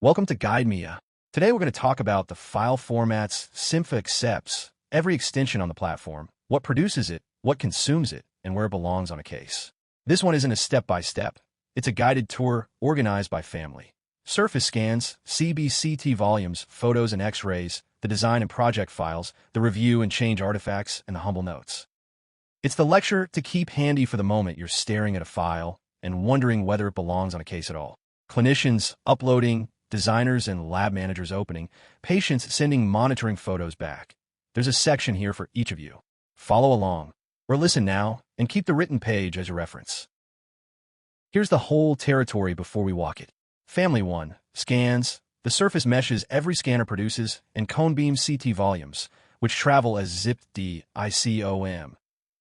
Welcome to Guide Mia. Today we're going to talk about the file formats Cympha accepts, every extension on the platform, what produces it, what consumes it, and where it belongs on a case. This one isn't a step-by-step. It's a guided tour organized by family. Surface scans, CBCT volumes, photos and x-rays, the design and project files, the review and change artifacts, and the humble notes. It's the lecture to keep handy for the moment you're staring at a file and wondering whether it belongs on a case at all. Clinicians uploading, designers and lab managers opening, patients sending monitoring photos back. There's a section here for each of you. Follow along, or listen now, and keep the written page as a reference. Here's the whole territory before we walk it. Family 1, scans, the surface meshes every scanner produces, and cone beam CT volumes, which travel as zipped DICOM.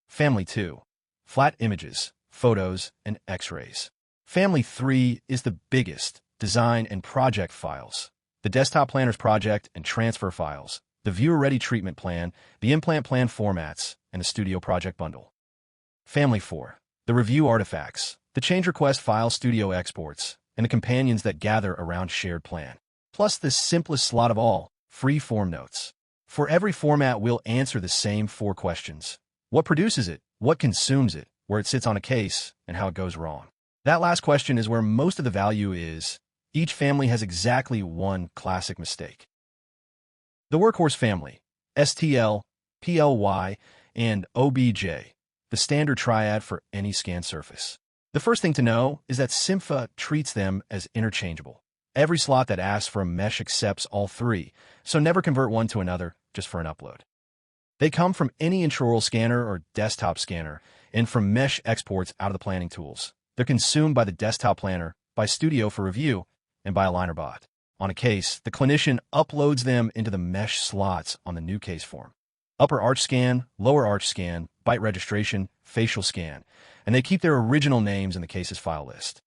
Family 2, flat images, photos, and x-rays. Family 3 is the biggest, design and project files, the desktop planner's project and transfer files, the viewer-ready treatment plan, the implant plan formats, and the studio project bundle. Family 4, the review artifacts, the change request file studio exports, and the companions that gather around shared plan. Plus the simplest slot of all, free form notes. For every format, we'll answer the same 4 questions. What produces it? What consumes it? Where it sits on a case? And how it goes wrong. That last question is where most of the value is. Each family has exactly one classic mistake. The workhorse family, STL, PLY, and OBJ, the standard triad for any scan surface. The first thing to know is that Cympha treats them as interchangeable. Every slot that asks for a mesh accepts all 3, so never convert one to another just for an upload. They come from any intraoral scanner or desktop scanner and from mesh exports out of the planning tools. They're consumed by the desktop planner, by Studio for review, and by AlignerBot. On a case, the clinician uploads them into the mesh slots on the new case form. Upper arch scan, lower arch scan, byte registration, facial scan, and they keep their original names in the case's file list.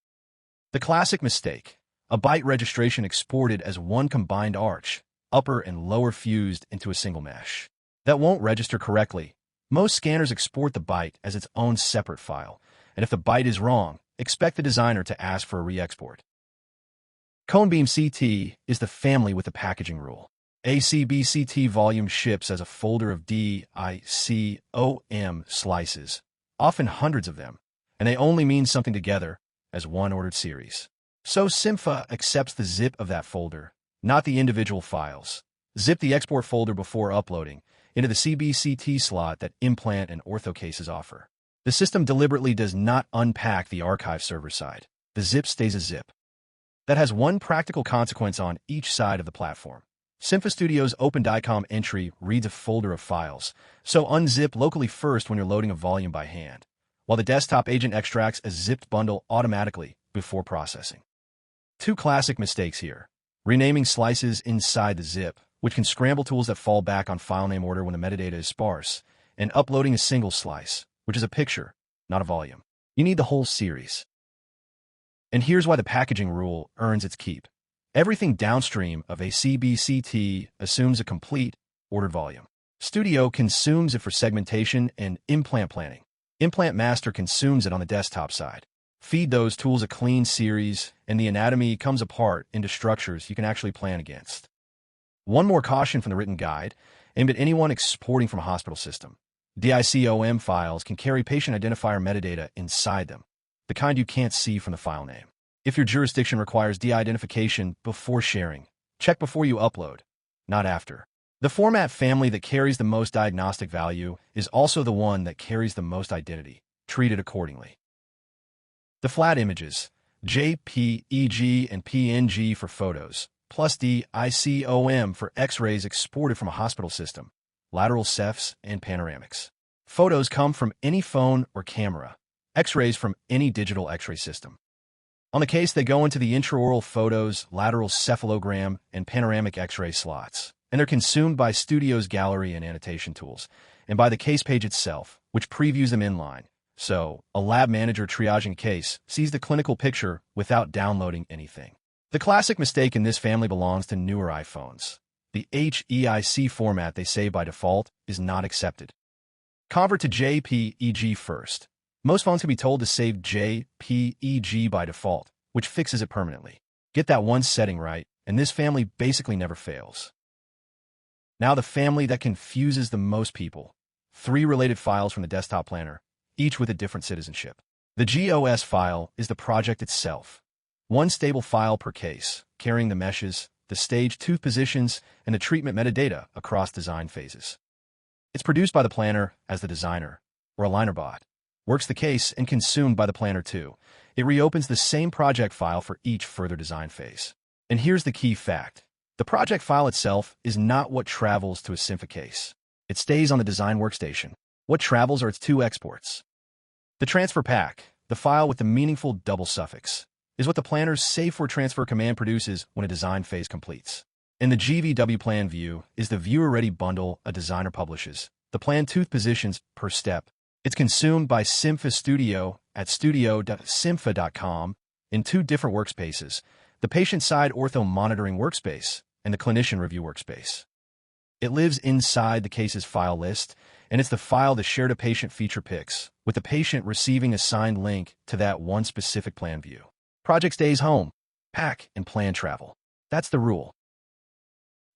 The classic mistake, a byte registration exported as one combined arch, upper and lower fused into a single mesh. That won't register correctly. Most scanners export the byte as its own separate file, and if the byte is wrong, expect the designer to ask for a re-export. Cone beam CT is the family with the packaging rule. ACBCT volume ships as a folder of DICOM slices, often hundreds of them, and they only mean something together as one ordered series. So Cympha accepts the zip of that folder, not the individual files. Zip the export folder before uploading into the CBCT slot that implant and ortho cases offer. The system deliberately does not unpack the archive server side. The zip stays a zip. That has one practical consequence on each side of the platform. Cympha Studio's OpenDICOM entry reads a folder of files, so unzip locally first when you're loading a volume by hand, while the desktop agent extracts a zipped bundle automatically before processing. 2 classic mistakes here. Renaming slices inside the zip, which can scramble tools that fall back on file name order when the metadata is sparse, and uploading a single slice, which is a picture, not a volume. You need the whole series. And here's why the packaging rule earns its keep. Everything downstream of a CBCT assumes a complete, ordered volume. Studio consumes it for segmentation and implant planning. Implant Master consumes it on the desktop side. Feed those tools a clean series, and the anatomy comes apart into structures you can actually plan against. One more caution from the written guide, aimed at anyone exporting from a hospital system. DICOM files can carry patient identifier metadata inside them, the kind you can't see from the file name. If your jurisdiction requires de-identification before sharing, check before you upload, not after. The format family that carries the most diagnostic value is also the one that carries the most identity. Treat it accordingly. The flat images, JPEG and PNG for photos, plus DICOM for x-rays exported from a hospital system, lateral cephs, and panoramics. Photos come from any phone or camera, x-rays from any digital x-ray system. On the case, they go into the intraoral photos, lateral cephalogram, and panoramic x-ray slots, and they're consumed by Studio's gallery and annotation tools, and by the case page itself, which previews them inline. So, a lab manager triaging a case sees the clinical picture without downloading anything. The classic mistake in this family belongs to newer iPhones. The HEIC format they save by default is not accepted. Convert to JPEG first. Most phones can be told to save JPEG by default, which fixes it permanently. Get that one setting right, and this family basically never fails. Now the family that confuses the most people. 3 related files from the desktop planner, each with a different citizenship. The GOS file is the project itself. 1 stable file per case, carrying the meshes, the stage tooth positions, and the treatment metadata across design phases. It's produced by the planner as the designer, or AlignerBot. Works the case and consumed by the planner too. It reopens the same project file for each further design phase. And here's the key fact. The project file itself is not what travels to a Cympha case. It stays on the design workstation. What travels are its 2 exports. The transfer pack, the file with the meaningful double suffix, is what the planner's save for transfer command produces when a design phase completes. In the GVW plan view is the viewer-ready bundle a designer publishes, the planned tooth positions per step. It's consumed by Cympha Studio at studio.cympha.com in 2 different workspaces, the patient-side ortho monitoring workspace and the clinician review workspace. It lives inside the case's file list, and it's the file the shared a patient feature picks, with the patient receiving a signed link to that one specific plan view. Project stays home, pack, and plan travel. That's the rule.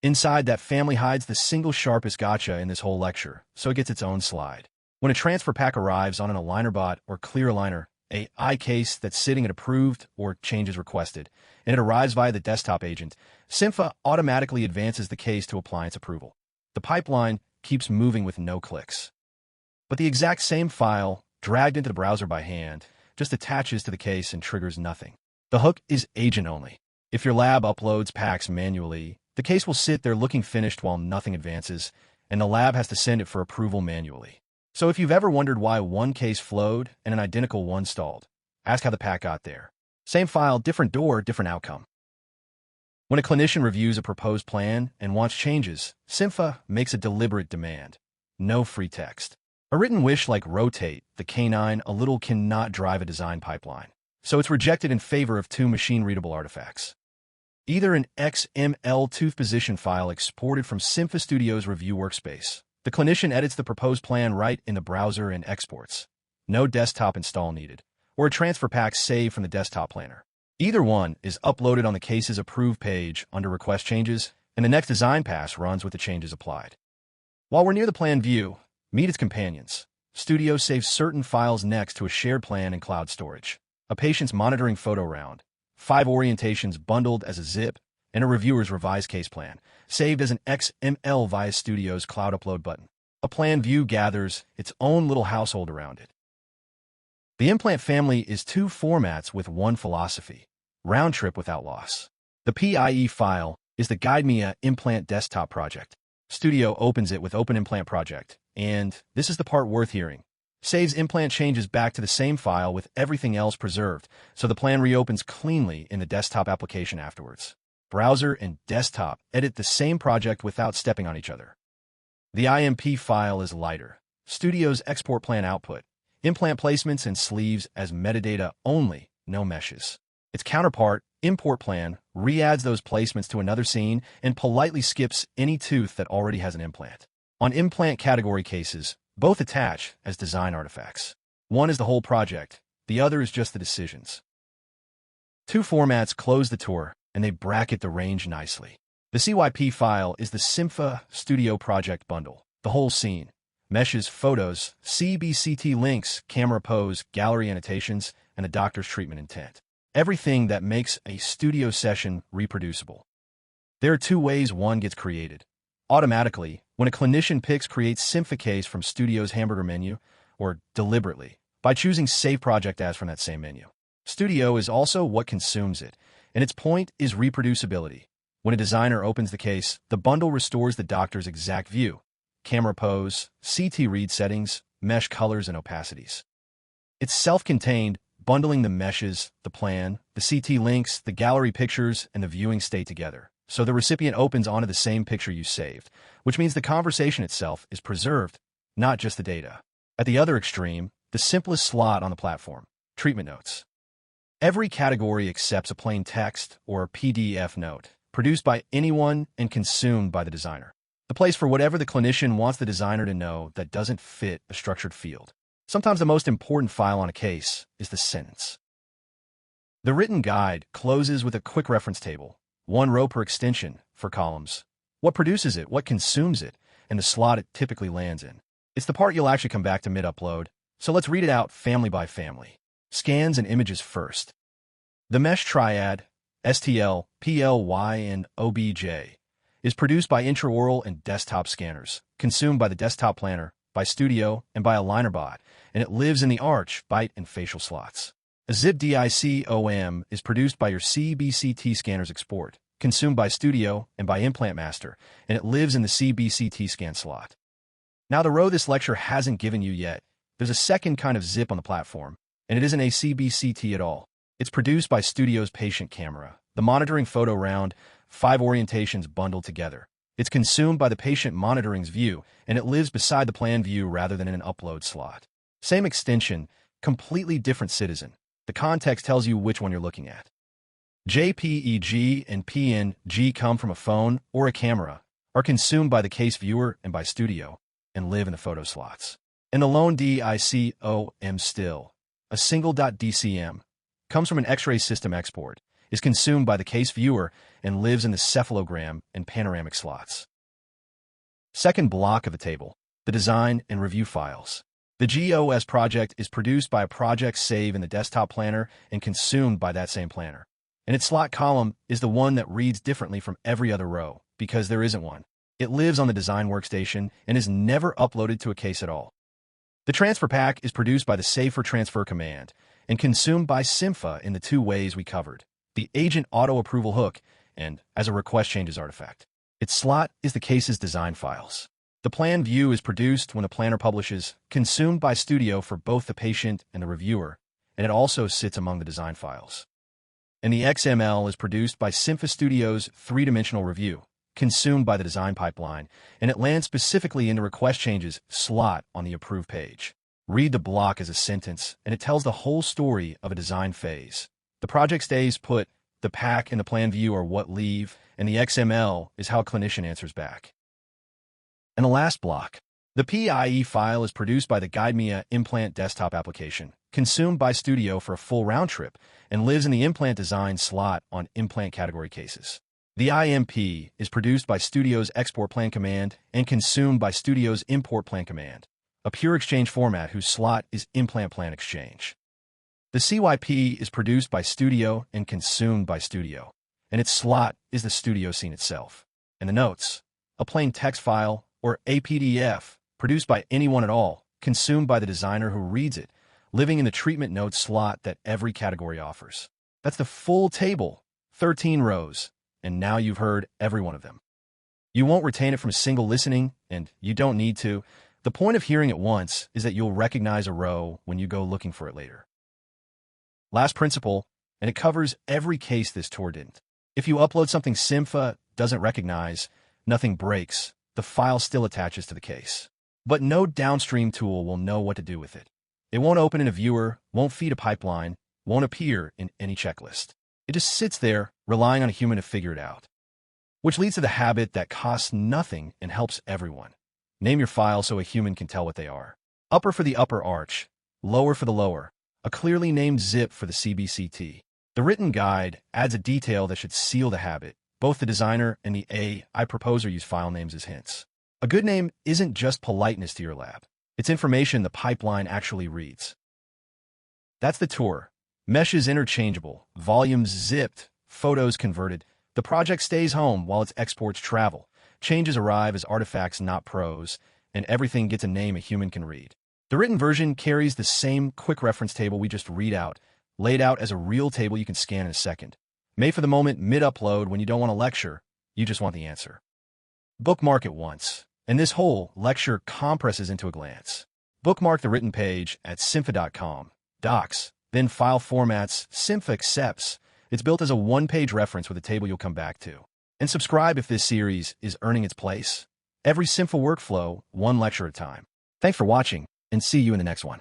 Inside, that family hides the single sharpest gotcha in this whole lecture, so it gets its own slide. When a transfer pack arrives on an AlignerBot or Clear Aligner, a case that's sitting at approved or changes requested, and it arrives via the desktop agent, Cympha automatically advances the case to appliance approval. The pipeline keeps moving with no clicks. But the exact same file, dragged into the browser by hand, just attaches to the case and triggers nothing. The hook is agent only. If your lab uploads packs manually, the case will sit there looking finished while nothing advances, and the lab has to send it for approval manually. So if you've ever wondered why one case flowed and an identical one stalled, ask how the pack got there. Same file, different door, different outcome. When a clinician reviews a proposed plan and wants changes, Cympha makes a deliberate demand. No free text. A written wish like rotate the canine a little cannot drive a design pipeline, so it's rejected in favor of 2 machine-readable artifacts. Either an XML tooth position file exported from Cympha Studio's review workspace. The clinician edits the proposed plan right in the browser and exports. No desktop install needed, or a transfer pack saved from the desktop planner. Either one is uploaded on the case's approved page under request changes, and the next design pass runs with the changes applied. While we're near the plan view, meet its companions. Studio saves certain files next to a shared plan in cloud storage. A patient's monitoring photo round, 5 orientations bundled as a zip, and a reviewer's revised case plan, saved as an XML via Studio's cloud upload button. A plan view gathers its own little household around it. The implant family is 2 formats with 1 philosophy: round trip without loss. The PIE file is the Guide Me a Implant desktop project. Studio opens it with Open Implant Project, and this is the part worth hearing. Saves implant changes back to the same file with everything else preserved, so the plan reopens cleanly in the desktop application afterwards. Browser and desktop edit the same project without stepping on each other. The IMP file is lighter. Studio's export plan output, implant placements and sleeves as metadata only, no meshes. Its counterpart, import plan, re-adds those placements to another scene and politely skips any tooth that already has an implant. On implant category cases, both attach as design artifacts. One is the whole project, the other is just the decisions. 2 formats close the tour, and they bracket the range nicely. The CYP file is the Cympha Studio Project Bundle, the whole scene. Meshes, photos, CBCT links, camera pose, gallery annotations, and the doctor's treatment intent. Everything that makes a studio session reproducible. There are 2 ways one gets created. Automatically, when a clinician picks Create Cympha Case from Studio's hamburger menu, or deliberately, by choosing Save Project As from that same menu. Studio is also what consumes it, and its point is reproducibility. When a designer opens the case, the bundle restores the doctor's exact view: camera pose, CT read settings, mesh colors, and opacities. It's self-contained, bundling the meshes, the plan, the CT links, the gallery pictures, and the viewing state together. So the recipient opens onto the same picture you saved, which means the conversation itself is preserved, not just the data. At the other extreme, the simplest slot on the platform, treatment notes. Every category accepts a plain text or PDF note, produced by anyone and consumed by the designer. The place for whatever the clinician wants the designer to know that doesn't fit a structured field. Sometimes the most important file on a case is the sentence. The written guide closes with a quick reference table, one row per extension for columns, what produces it, what consumes it, and the slot it typically lands in. It's the part you'll actually come back to mid-upload, so let's read it out family by family. Scans and images first. The mesh triad, STL, PLY, and OBJ, is produced by intraoral and desktop scanners, consumed by the desktop planner, by Studio, and by AlignerBot, and it lives in the arch, bite, and facial slots. A zip DICOM is produced by your CBCT scanner's export, consumed by Studio and by Implant Master, and it lives in the CBCT scan slot. Now, the row this lecture hasn't given you yet, there's a second kind of zip on the platform, and it isn't a CBCT at all. It's produced by Studio's patient camera, the monitoring photo round, 5 orientations bundled together. It's consumed by the patient monitoring's view, and it lives beside the plan view rather than in an upload slot. Same extension, completely different citizen. The context tells you which one you're looking at. JPEG and PNG come from a phone or a camera, are consumed by the case viewer and by Studio, and live in the photo slots. And the lone DICOM still, a single .dcm, comes from an X-ray system export, is consumed by the case viewer, and lives in the cephalogram and panoramic slots. Second block of the table, the design and review files. The GOS project is produced by a project save in the desktop planner and consumed by that same planner. And its slot column is the one that reads differently from every other row, because there isn't one. It lives on the design workstation and is never uploaded to a case at all. The transfer pack is produced by the Save for Transfer command and consumed by Cympha in the 2 ways we covered, the agent auto-approval hook and as a request changes artifact. Its slot is the case's design files. The plan view is produced when a planner publishes, consumed by Studio for both the patient and the reviewer, and it also sits among the design files. And the XML is produced by Cympha Studio's 3-dimensional review, consumed by the design pipeline, and it lands specifically in the request changes slot on the approve page. Read the block as a sentence, and it tells the whole story of a design phase. The project stays put, the pack and the plan view are what leave, and the XML is how a clinician answers back. And the last block. The PIE file is produced by the GuideMia implant desktop application, consumed by Studio for a full round trip, and lives in the implant design slot on implant category cases. The IMP is produced by Studio's export plan command and consumed by Studio's import plan command, a pure exchange format whose slot is implant plan exchange. The CYP is produced by Studio and consumed by Studio, and its slot is the Studio scene itself. And the notes, a plain text file or a PDF, produced by anyone at all, consumed by the designer who reads it, living in the treatment notes slot that every category offers. That's the full table, 13 rows, and now you've heard every one of them. You won't retain it from a single listening, and you don't need to. The point of hearing it once is that you'll recognize a row when you go looking for it later. Last principle, and it covers every case this tour didn't. If you upload something Cympha doesn't recognize, nothing breaks, the file still attaches to the case. But no downstream tool will know what to do with it. It won't open in a viewer, won't feed a pipeline, won't appear in any checklist. It just sits there, relying on a human to figure it out. Which leads to the habit that costs nothing and helps everyone. Name your file so a human can tell what they are. Upper for the upper arch, lower for the lower, a clearly named zip for the CBCT. The written guide adds a detail that should seal the habit. Both the designer and the AI proposer use file names as hints. A good name isn't just politeness to your lab. It's information the pipeline actually reads. That's the tour. Meshes interchangeable, volumes zipped, photos converted. The project stays home while its exports travel. Changes arrive as artifacts, not prose, and everything gets a name a human can read. The written version carries the same quick reference table we just read out, laid out as a real table you can scan in a second. Made for the moment mid-upload when you don't want to lecture, you just want the answer. Bookmark it once, and this whole lecture compresses into a glance. Bookmark the written page at cympha.com, docs, then file formats, Cympha accepts. It's built as a one-page reference with a table you'll come back to. And subscribe if this series is earning its place. Every Cympha workflow, one lecture at a time. Thanks for watching, and see you in the next one.